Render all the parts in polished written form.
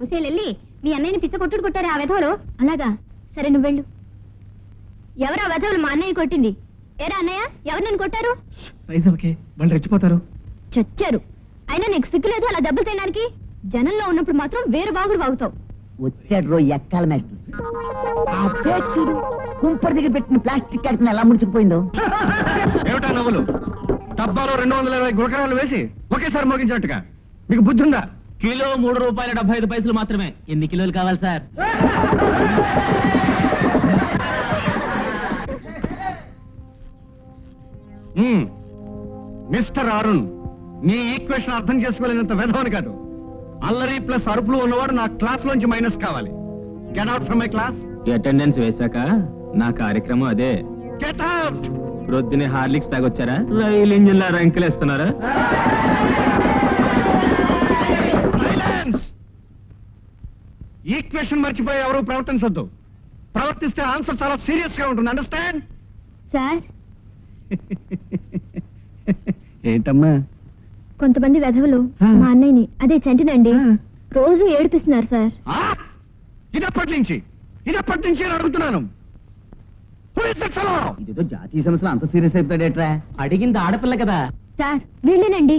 వెళ్ళి మీ అన్నయ్యని పిచ్చ కొట్టుడు కొట్టారే ఆ వెధవలు. అలాగా, సరే నువ్వు వెళ్ళు. ఎవరు ఆ వెధవలు మా అన్నయ్య కొట్టింది? ఏరా అన్నయ్య, ఎవరు నేను కొట్టారు? వాళ్ళు రెచ్చిపోతారు. చచ్చారు. అయినా నీకు సిగ్గులేదు అలా దెబ్బలు తినడానికి? జనంలో ఉన్నప్పుడు మాత్రం వేరు బాగుడు బాగుతావు. వచ్చాడు రో ఎక్కాల మేస్టర్. చూడు కుంపటి దగ్గర పెట్టిన ప్లాస్టిక్ కట్టిన ఎలా ముడుచుకుపోయిందో. ఏమిటా నవ్వులు? డబ్బాలో 220 గులకరాలు వేసి ఒకేసారి మోగించినట్టుగా మీకు బుద్ధి ఉందా? కిలో ₹3.75 మాత్రమే. ఎన్ని కిలోలు కావాలి సార్? మిస్టర్ అరుణ్, నీ ఈక్వేషన్ అర్థం చేసుకోలేనంత వెధవని కాదు. అల్లరి ప్లస్ అరుపులు ఉన్నవాడు నా క్లాస్ లోంచి మైనస్ కావాలి. Get out from my class. Attendance వేశాక నా కార్యక్రమం అదే. Get out. ప్రొద్దునే హార్లిక్స్ తాగొచ్చారా? రైలు ఇంజిన్ లా రంకెలేస్తున్నారా? ఈక్వేషన్ మర్చిపోయి ఎవరు ప్రవర్తించొద్దు. ప్రవర్తిస్తే ఆన్సర్ చాలా సీరియస్ గా ఉంటుంది. అండర్స్టాండ్? సార్, ఏంటమ్మా? కొంతమంది వెధవలు మా అన్నయ్యని, అదే చంటినండి, రోజు ఏడిపిస్తున్నారు సార్. ఇదప్పటి నుంచి అడుగుతున్నాను. ఇదేదో జాతీయ సమస్యలు అంత సీరియస్ అయిపోతాడేట్రా? అడిగింది ఆడపిల్ల కదా సార్. వీళ్ళేనండి.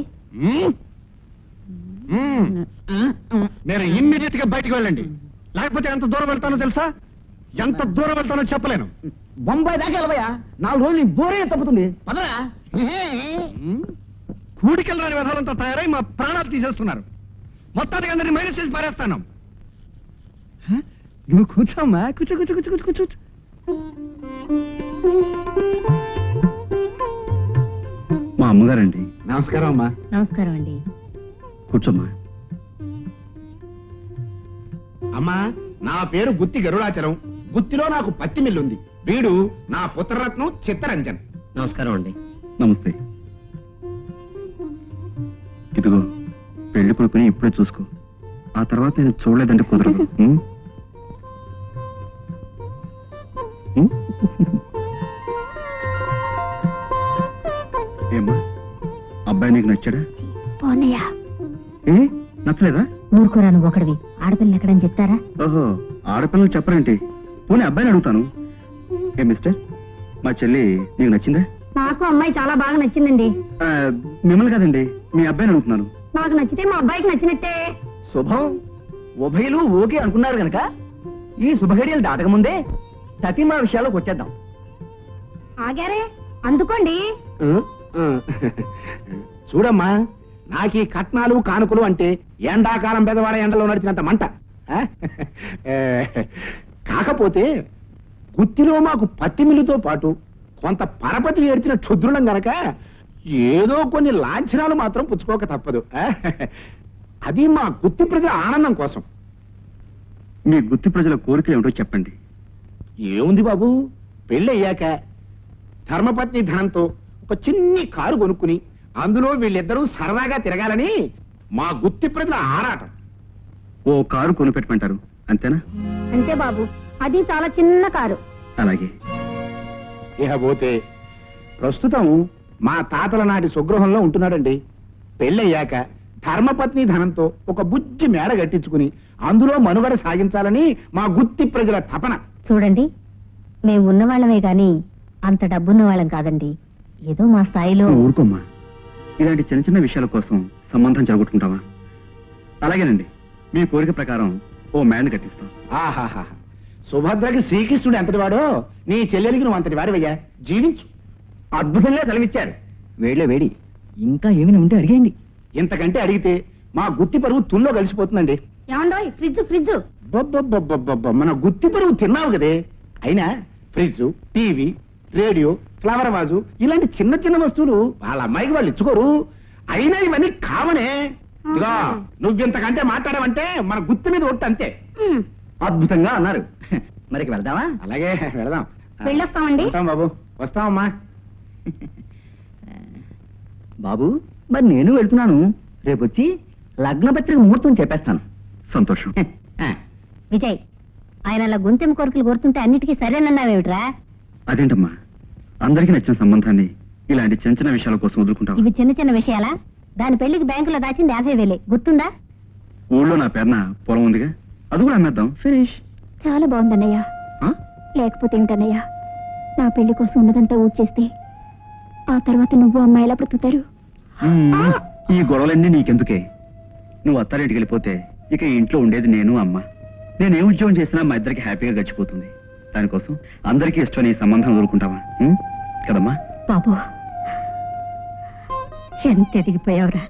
నేను ఇమ్మీడియట్ గా బయటకు వెళ్ళండి, లేకపోతే ఎంత దూరం వెళ్తానో తెలుసా? ఎంత దూరం వెళ్తానో చెప్పలేను. బొంబాయి దాకా వెళ్ళవయ్యా, 4 రోజులు నీ బోరే తప్పుతుంది. పదరా. కూడికెళ్ళని వ్యధాలంతా తయారై మా ప్రాణాలు తీసేస్తున్నారు. మొత్తానికి అందరినీ మైనస్ చేసి పారేస్తాను. నువ్వు కూర్చోమ్మా, కూర్చో కూర్చో కూర్చో కూర్చో కూర్చో. మా అమ్మగారండి. నమస్కారం అమ్మా. నమస్కారం అండి. కూర్చోమ్మా. అమ్మా, నా పేరు గుత్తి గరుడాచలం. గుత్తిలో నాకు పత్తి మిల్లుంది. వీడు నా పుత్రరత్నం చిత్తరంజన్. నమస్కారం అండి. నమస్తే. ఇదిగో పెళ్లి కొడుకుని ఇప్పుడే చూసుకో. ఆ తర్వాత నేను చూడలేదంటే కుదరదు. ఏమ్మా, అబ్బాయి నీకు నచ్చాడా? పోనయ్యా. నచ్చలేదా? ఊరుకోరా, నువ్వు ఒకడివి. ఆడపిల్ల ఎక్కడని చెప్తారా? ఓహో, ఆడపిల్లలు చెప్పరేంటి? పోనీ అబ్బాయిని అడుగుతాను. ఏ మిస్టర్, మా చెల్లి నీకు నచ్చిందా? నాకు అమ్మాయి చాలా బాగా నచ్చిందండి. మిమ్మల్ని కాదండి, మీ అబ్బాయిని అడుగుతున్నాను. నాకు నచ్చితే మా అబ్బాయికి నచ్చినట్టే. శుభం. ఉభయలు ఓకే అనుకున్నారు గనక ఈ శుభఘడియలు దాటకముందే సతీమా విషయాల్లోకి వచ్చేద్దాం. ఆగారే, అందుకోండి. చూడమ్మా, నాకీ కట్నాలు కానుకలు అంటే ఎండాకాలం పెదవాడ ఎండలో నడిచినంత మంట. కాకపోతే గుత్తిలో మాకు పత్తి మిల్లుతో పాటు కొంత పరపతి ఏడ్చిన క్షుద్రులం గనక ఏదో కొన్ని లాంఛనాలు మాత్రం పుచ్చుకోక తప్పదు. అది మా గుత్తి ప్రజల ఆనందం కోసం. మీ గుత్తి ప్రజల కోరిక ఏమిటో చెప్పండి. ఏముంది బాబు, పెళ్ళయ్యాక ధర్మపత్ని ధనంతో ఒక చిన్ని కారు కొనుక్కుని అందులో వీళ్ళిద్దరూ సరదాగా తిరగాలని మా గుత్తి ప్రజల ఆరాటం. ఓ కారు కొనిపెట్టమంటారు, అంతేనా? అంతే బాబు, అది చాలా చిన్న కారు. అలాగే. ఇకపోతే ప్రస్తుతం మా తాతల నాటి స్వగృహంలో ఉంటున్నాడండి. పెళ్ళయ్యాక ధర్మపత్ని ధనంతో ఒక బుజ్జి మేడ కట్టించుకుని అందులో మనుగడ సాగించాలని మా గుత్తి ప్రజల తపన. చూడండి, మేము ఉన్నవాళ్ళమే గాని అంత డబ్బున్న వాళ్ళం కాదండి. ఏదో మా స్థాయిలో. ఊరుకోమ్మా, ఇలాంటి చిన్న చిన్న విషయాల కోసం సంబంధం జరగొట్టుకుంటావా? అలాగేనండి, మీ కోరిక ప్రకారం ఓ మేడని కట్టిస్తాం. ఆహాహా, సుభద్రకి శ్రీకృష్ణుడు ఎంతటి వాడో నీ చెల్లెలికి నువ్వు అంతటి వాడివయ్యా. జీవించు. అద్భుతంగా సెలవిచ్చారు. వేడిలో వేడి. ఇంకా ఏమైనా ఉంటే అడిగేయండి. ఇంతకంటే అడిగితే మా గుత్తి పరువు తుల్లో కలిసిపోతుందండి. ఏమండో ఫ్రిడ్జ్ ఫ్రిడ్జ్. మన గుత్తి పరువు తిన్నావు కదే. అయినా fridge, TV, radio, flower vase ఇలాంటి చిన్న చిన్న వస్తువులు వాళ్ళ అమ్మాయికి వాళ్ళు ఇచ్చుకోరు. అయినా ఇవన్నీ కావనే. ఇదిగో, నువ్వింతకంటే మాట్లాడమంటే మన గుత్తి మీద ఒట్టు అంతే. అద్భుతంగా అన్నారు. మరికి వెళ్దామా? అలాగే వెళదాం. వెళ్ళొస్తామండి. వస్తాం బాబు, వస్తామమ్మా. బాబు, మరి నేను వెళ్తున్నాను. రేపొచ్చి లగ్నపత్రిక ముహూర్తం చెప్పేస్తాను. సంతోషం. విజయ్, ఆయన అలా గొంతెమ్మ కోరికలు కోరుతుంటే అన్నిటికీ సరేనన్నావేమిట్రా? అదేంటమ్మా, అందరికీ నచ్చిన సంబంధాన్ని ఇలాంటి చిన్న చిన్న విషయాల కోసం వదులుకుంటావు? ఇవి చిన్న చిన్న విషయాలా? దాని పెళ్లికి బ్యాంకులో దాచింది 50,000 గుర్తుందా? ఊళ్ళో నా పేరున పొలం ఉందిగా, అది కూడా అమ్మేద్దాం. ఫినిష్. చాలా బాగుందన్నయ్య. లేకపోతే ఏమిటన్నయ్య, నా పెళ్లి కోసం ఉన్నదంతా ఊడ్చేస్తే ఆ తర్వాత నువ్వు అమ్మాయి ఎలా బ్రతుకుతారు? ఈ గొడవలన్నీ నీకెందుకే? నువ్వు అత్తారింటికి వెళ్ళిపోతే ఇక ఈ ఇంట్లో ఉండేది నేను, అమ్మ. నేను ఏ ఉద్యోగం చేసినా మా ఇద్దరికి హ్యాపీగా గడిచిపోతుంది. దానికోసం అందరికీ ఇష్టమని ఈ సంబంధం వదులుకుంటావా? కదమ్మా? బాబు, ఎంత ఎదిగిపోయావురా.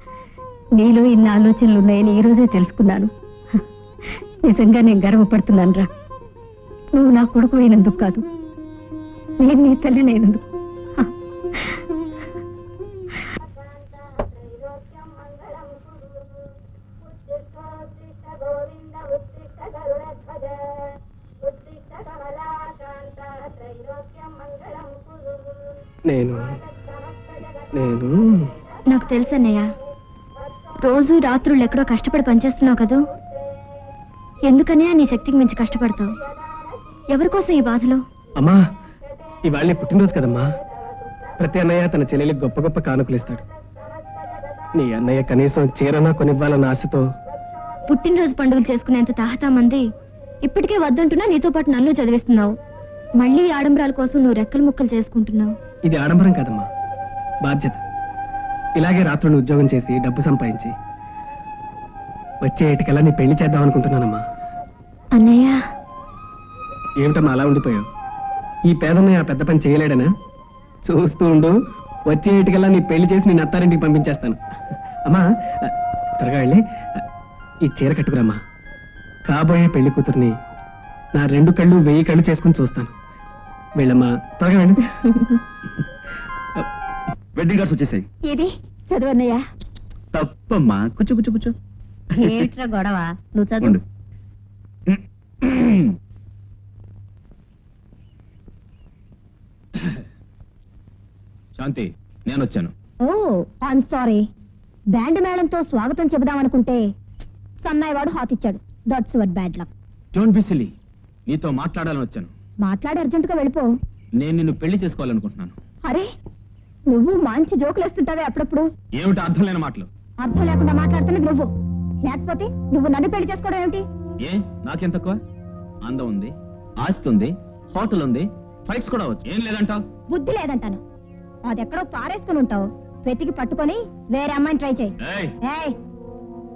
నీలో ఇన్ని ఆలోచనలు ఉన్నాయని ఈ రోజే తెలుసుకున్నాను. నిజంగా నేను గర్వపడుతున్నాను రా. నువ్వు నా కొడుకు అయినందుకు కాదు, నేను నీ తల్లినైనందుకు. నాకు తెలుసన్నయ్య, రోజు రాత్రులు ఎక్కడో కష్టపడి పనిచేస్తున్నావు కదూ. ఎందుకనే నీ శక్తికి మించి కష్టపడతావు? ఎవరి కోసం ఈ బాధలో? అమ్మా, ఇవాళ నీ పుట్టినరోజు కదమ్మా. ప్రతి అన్నయ్య తన చెల్లెలికి గొప్ప గొప్ప కానుకలు ఇస్తాడు. నీ అన్నయ్య కనీసం చీరనా కొనివ్వాలన్న ఆశతో పుట్టినరోజు పండుగలు చేసుకునేంత తాహతా మంది ఇప్పటికే వద్దంటున్నా నీతో పాటు నన్ను చదివిస్తున్నావు. మళ్ళీ ఈ ఆడంబరాల కోసం నువ్వు రెక్కలు ముక్కలు చేసుకుంటున్నావు. ఇది ఆడంబరం కాదమ్మా, బాధ్యత. ఇలాగే రాత్రులు ఉద్యోగం చేసి డబ్బు సంపాదించి వచ్చే ఏటికల్లా నీ పెళ్లి చేద్దాం అనుకుంటున్నానమ్మా. అన్నయ్య, ఏమిటమ్మా అలా ఉండిపోయావు? ఈ పేదన్నయ్య ఆ పెద్ద పని చేయలేడనా? చూస్తూ ఉండు, వచ్చే ఏటికల్లా నీ పెళ్లి చేసి నేను అత్తారింటికి పంపించేస్తాను. అమ్మా, త్వరగా వెళ్ళి ఈ చీర కట్టుకురమ్మా. కాబోయే పెళ్లి కూతుర్ని నా 2 కళ్ళు 1000 కళ్ళు చేసుకుని చూస్తాను. వెళ్ళమ్మా, త్వరగా వెళ్ళు. వెడ్డింగ్ కార్డ్స్ వచ్చేసాయి. ఇది చదువన్నయ్య. తప్పమ్మా, కూర్చో కూర్చో కూర్చో. ఏమిట్రా గొడవ? నువ్వు చదువు. ఉండు. శాంతి, నేను వచ్చాను. Oh, I'm sorry. బ్యాండ్ మేళంతో స్వాగతం చెబుదామనుకుంటే సన్నాయివాడు హాతిచ్చాడు. That's your bad luck. Don't be silly. నీతో మాట్లాడాలని వచ్చాను. మాట్లాడి అర్జెంటుగా వెళ్ళిపో. నేను నిన్ను పెళ్లి చేసుకోవాలనుకుంటున్నాను. అరే, నువ్వు మంచి జోకులు వేస్తుంటావే అప్పుడప్పుడు. ఏమిటి అర్థం లేని మాటలు? అర్థం లేకుండా మాట్లాడుతున్నది నువ్వు. లేకపోతే నువ్వు నన్ను పెళ్లి చేసుకోవడం ఏమిటి? ఏ, నాకేం తక్కువ? అందం ఉంది, ఆస్తి ఉంది, హోటల్ ఉంది, ఫైట్స్ కూడా వచ్చు. ఏం లేదంటావు? బుద్ధి లేదంటాను. అదెక్కడో పారేసుకుని ఉంటావు. వెతికి పట్టుకొని వేరే అమ్మాయిని ట్రై చేయి. ఏయ్, ఏయ్,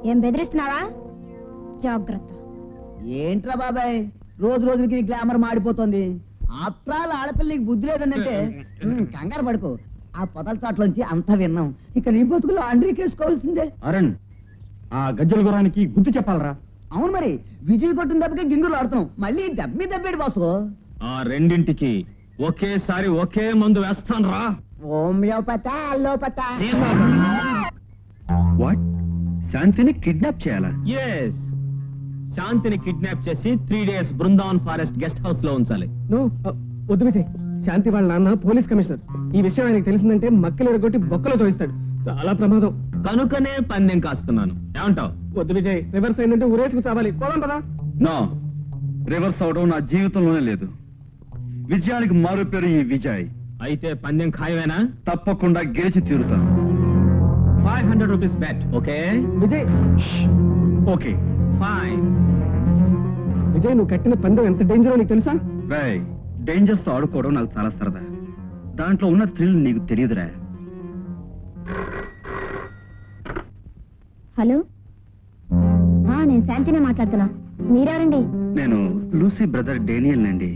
ఏం బెదిరిస్తున్నావా? జాగ్రత్త. ఏంట్రా బాబాయ్, రోజు రోజుకి గ్లామర్ మాడిపోతుంది. ఆత్రాల ఆడపిల్లకి బుద్ధి లేదంటే కంగారు పడుకో. ఆ పొదల చాట్లోంచి అంతా విన్నాం. ఇక నీ బతుకులు ఆండ్రీకేసుకోవాల్సిందే. అరుణ్, ఆ గజ్జల గురానికి బుద్ధి చెప్పాలరా. అవును మరి, విజయ్ కొట్టిన దెబ్బకి గింగులు ఆడుతున్నాం. మళ్ళీ దెబ్బ దెబ్బేడు బాసు. ఆ రెండింటికి ఒకేసారి ఒకే మందు వేస్తాను రా. ఓమియోపత అల్లోపత. వాట్? శాంతిని కిడ్నాప్ చేయాలా? ఎస్, శాంతిని కిడ్నాప్ చేసి 3 days Brindavan forest guest house లో ఉంచాలి. వద్దు విజయ్. శాంతి వాళ్ళ నాన్న పోలీస్ కమిషనర్. ఈ విషయం ఆయనకు తెలిసిందంటే మక్కలు ఎరగొట్టి బొక్కలో తోయిస్తాడు. చాలా ప్రమాదం. కనుకనే పందెం కాస్తున్నాను. ఏమంటావు? వద్దు విజయ్, రివర్స్ అయిందంటే ఊరేసుకు చావాలి. పోదాం పదా. నో, రివర్స్ అవడం నా జీవితంలోనే లేదు. విజయానికి మారు పేరు ఈ విజయ్. అయితే పందెం ఖాయమేనా? తప్పకుండా గెలిచి తీరుతాను. 500 rupees bet. Okay Vijay, okay fine. Vijay, నువ్వు కట్టిన పందెం ఎంత డేంజరో నీకు తెలుసా? రై, డేంజర్స్ తో ఆడుకోవడం నాకు చాలా సరదా. దాంట్లో ఉన్న థ్రిల్ నీకు తెలియదురా. హలో, నేను శాంతినే మాట్లాడుతున్నా. మీరెవరండి? నేను లూసీ బ్రదర్ డేనియల్ నండి.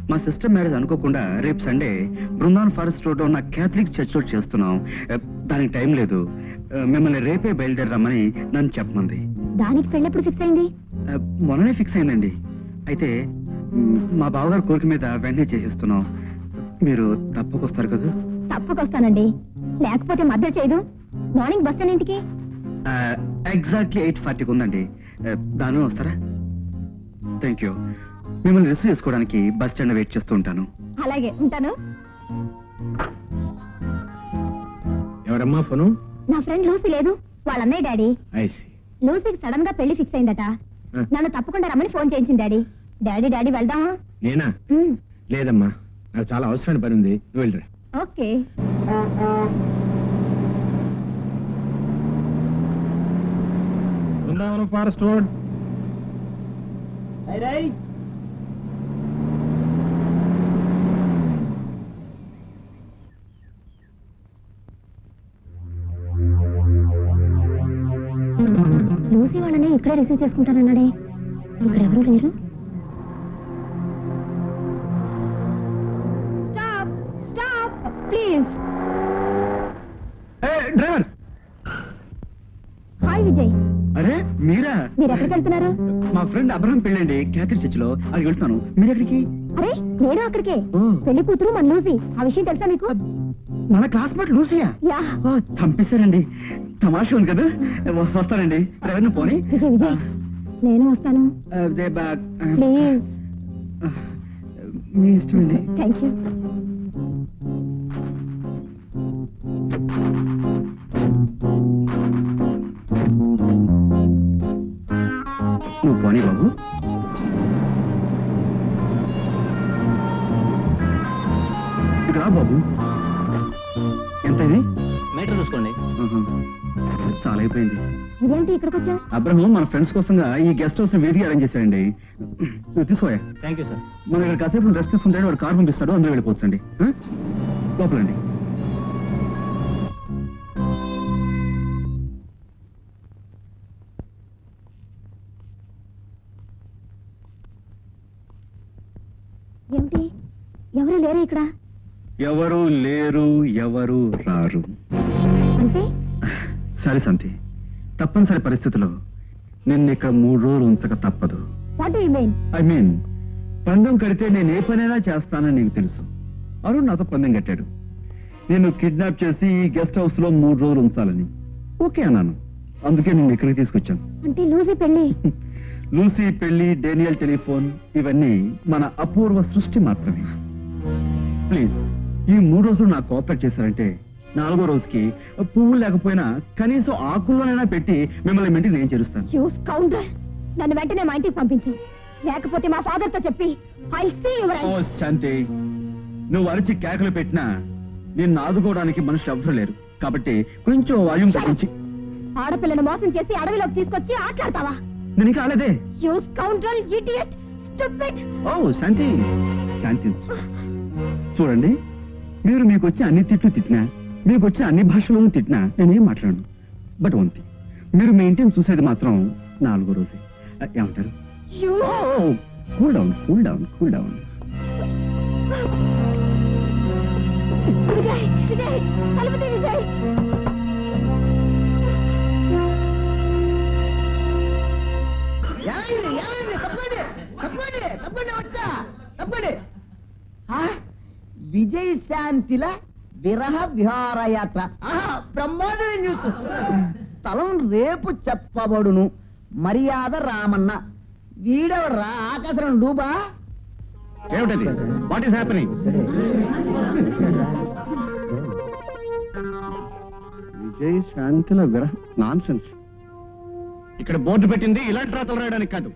మా సిస్టర్ మ్యారేజ్ అనుకోకుండా రేపు సండే బృందావన్ ఫారెస్ట్ రోడ్ ఉన్న క్యాథలిక్ చర్చ్ లో చేస్తున్నాం. దానికి టైం లేదు. మిమ్మల్ని రేపే బయలుదేరమని నన్ను చెప్పమంది. దానికి పెళ్ళెప్పుడు ఫిక్స్ అయింది? మొన్ననే ఫిక్స్ అయిందండి. అయితే మా బావగారు కోరిక మీద వెంటనే చేసేస్తున్నాం. మీరు తప్పకొస్తారు కదా? తప్పకొస్తానండి, లేకపోతే మధ్య చేయదు. మార్నింగ్ బస్ ఎన్నింటికి? ఎగ్జాక్ట్లీ 8:40 ఉందండి. దాని వస్తారా? Thank you. మిమ్మల్ని రిసీవ్ చేసుకోవడానికి బస్ స్టాండ్ వెయిట్ చేస్తూ ఉంటాను. అలాగే, ఉంటాను. ఎవరమ్మా ఫోను? నా ఫ్రెండ్ లూసీ లేదు, వాళ్ళ అన్నయ్య డాడీ. ఐసి. లూసీకి సడన్ గా పెళ్లి ఫిక్స్ అయిందట. నన్ను తప్పకుండా రమ్మని ఫోన్ చేయించింది డాడీ. డాడీ వెళ్దామా? నేనా? లేదమ్మా, నాకు చాలా అవసరమైన పని ఉంది. నువ్వు వెళ్ళరా. Okay. Brindavanam forest road. Lucy వాళ్ళని ఇక్కడే రిసీవ్ చేసుకుంటానన్నాడే, ఇక్కడ ఎవరు లేరు. ప్లీజ్. డ్రైవర్. హాయ్ విజయ్, అరే మీరా? మీరు ఎక్కడికి వెళ్తున్నారు? మా ఫ్రెండ్ అబ్రహం పెళ్ళండి, క్యాథరిన్ చర్చిలో. అది వెళ్తాను. మీరు ఎక్కడికి? అరే నేను అక్కడికే. ఓ. పెళ్లి కూతురు మన లూసీ. ఆ విషయం తెలుసా మీకు? మన క్లాస్మేట్ లూసియా? యా. చంపేశారండి. తమాషా ఉంది కదా. వస్తానండి. డ్రైవర్ని పోనీ. విజయ్ విజయ్, నేను వస్తాను. ప్లీజ్. మీ ఇష్టమండి. Thank you. నువ్వు పోనీ బాబు. ఇక్కడ రా బాబు. ఎంత ఇది? మీటర్ చూసుకోండి. చాలా అయిపోయింది. ఇదేంటి ఇక్కడికి వచ్చా? అబ్రహం మన ఫ్రెండ్స్ కోసంగా ఈ గెస్ట్ హౌస్ వీడికి అరేంజ్ చేశాడండి. తీసుకోయా. Thank you sir. మనం ఇక్కడ కాసేపు రెస్ట్ తీసుకుంటే వాడు కార్ పంపిస్తాడు, అందులో వెళ్ళిపోవచ్చండి. లోపలండి. ఏమిటి, ఎవరు లేరా ఇక్కడ? ఎవరు లేరు, ఎవరు రారు. అంటే సరే శాంతి, తప్పనిసరి పరిస్థితిలో నిన్ను ఇక్కడ 3 రోజులు ఉంచక తప్పదు. What do you mean? I mean, పందెం కడితే నేను ఏ పనైనా చేస్తానని నీకు తెలుసు. అరుణ్ నాతో పందెం కట్టాడు. నేను కిడ్నాప్ చేసి ఈ గెస్ట్ హౌస్ లో 3 రోజులు ఉంచాలని. ఓకే అన్నాను. అందుకే నిన్ను ఇక్కడికి తీసుకొచ్చాను. అంటే లూసీ పెళ్లి? లూసీ పెళ్లి, డేనియల్ టెలిఫోన్, ఇవన్నీ మన అపూర్వ సృష్టి మాత్రమే. ప్లీజ్, ఈ 3 రోజులు నాకు కోఆపరేట్ చేశారంటే 4వ రోజుకి పువ్వులు లేకపోయినా కనీసం ఆకుల్లోనైనా పెట్టి మిమ్మల్ని ఇంటికి నేను చేరుస్తాను. యు స్కౌండ్రల్, నన్ను వెంటనే మా ఇంటికి పంపించు. లేకపోతే మా ఫాదర్ తో చెప్పి ఐ సీ యువర్. ఓ శాంతి, నువ్వు అరిచి కేకలు పెట్టినా నిన్ను ఆదుకోవడానికి మనుషులు ఎవ్వరూ లేరు. కాబట్టి కొంచెం వాయుం తగ్గించి. ఆడపిల్లను మోసం చేసి అడవిలోకి తీసుకొచ్చి ఆట్లాడతావా? నేను ఇంకా ఆలేదే. You scoundrel, idiot, stupid. ఓ శాంతి, శాంతి చూడండి, మీరు మీకు వచ్చి అన్ని తిట్లు తిట్టినా, మీకు వచ్చి అన్ని భాషలను తిట్టినా నేనేం మాట్లాడను. బట్ వన్ థింగ్, మీరు మీ ఇంటిని చూసేది మాత్రం 4వ రోజే. ఏమంటారు? You cool down, cool down, cool down. Vijay, Vijay, తలుపుతీ విజయ్. విజయ్ శాంతిల విరహ విహారయాత్ర. బ్రహ్మాండమైన న్యూస్. స్థలం రేపు చెప్పబడును. మర్యాద రామన్న. వీడెవడ్రా ఆకాశం డూబా? ఏమిటది? What is happening? విజయ్ శాంతిల విరహ నాన్సెన్స్. ఇక్కడ బోర్డు పెట్టింది ఇలాంటి రాతలు రాయడానికి కాదు.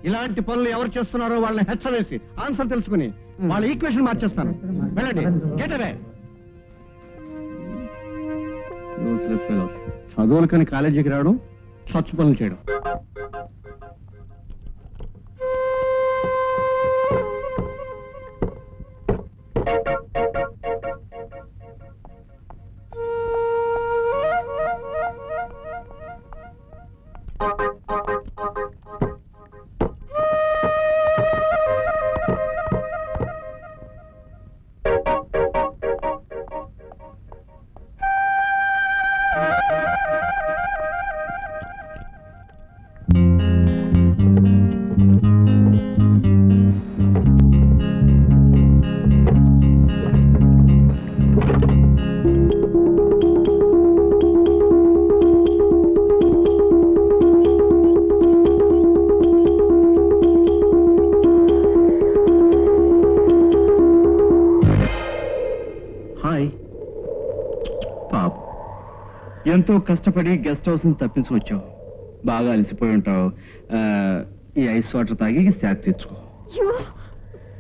ఇలాంటి పనులు ఎవరు చేస్తున్నారో వాళ్ళని హెచ్చవేసి ఆన్సర్ తెలుసుకుని వాళ్ళ ఈక్వేషన్ మార్చేస్తాను. వెళ్ళండి. Get away. చదువులకని కాలేజీకి రావడం, స్వచ్ఛ పనులు చేయడం. ఎంతో కష్టపడి గెస్ట్ హౌస్ ని తప్పించుకొచ్చావు. బాగా అలసిపోయి ఉంటావు. ఈ ఐస్ వాటర్ తాగి శాంతి తెచ్చుకో.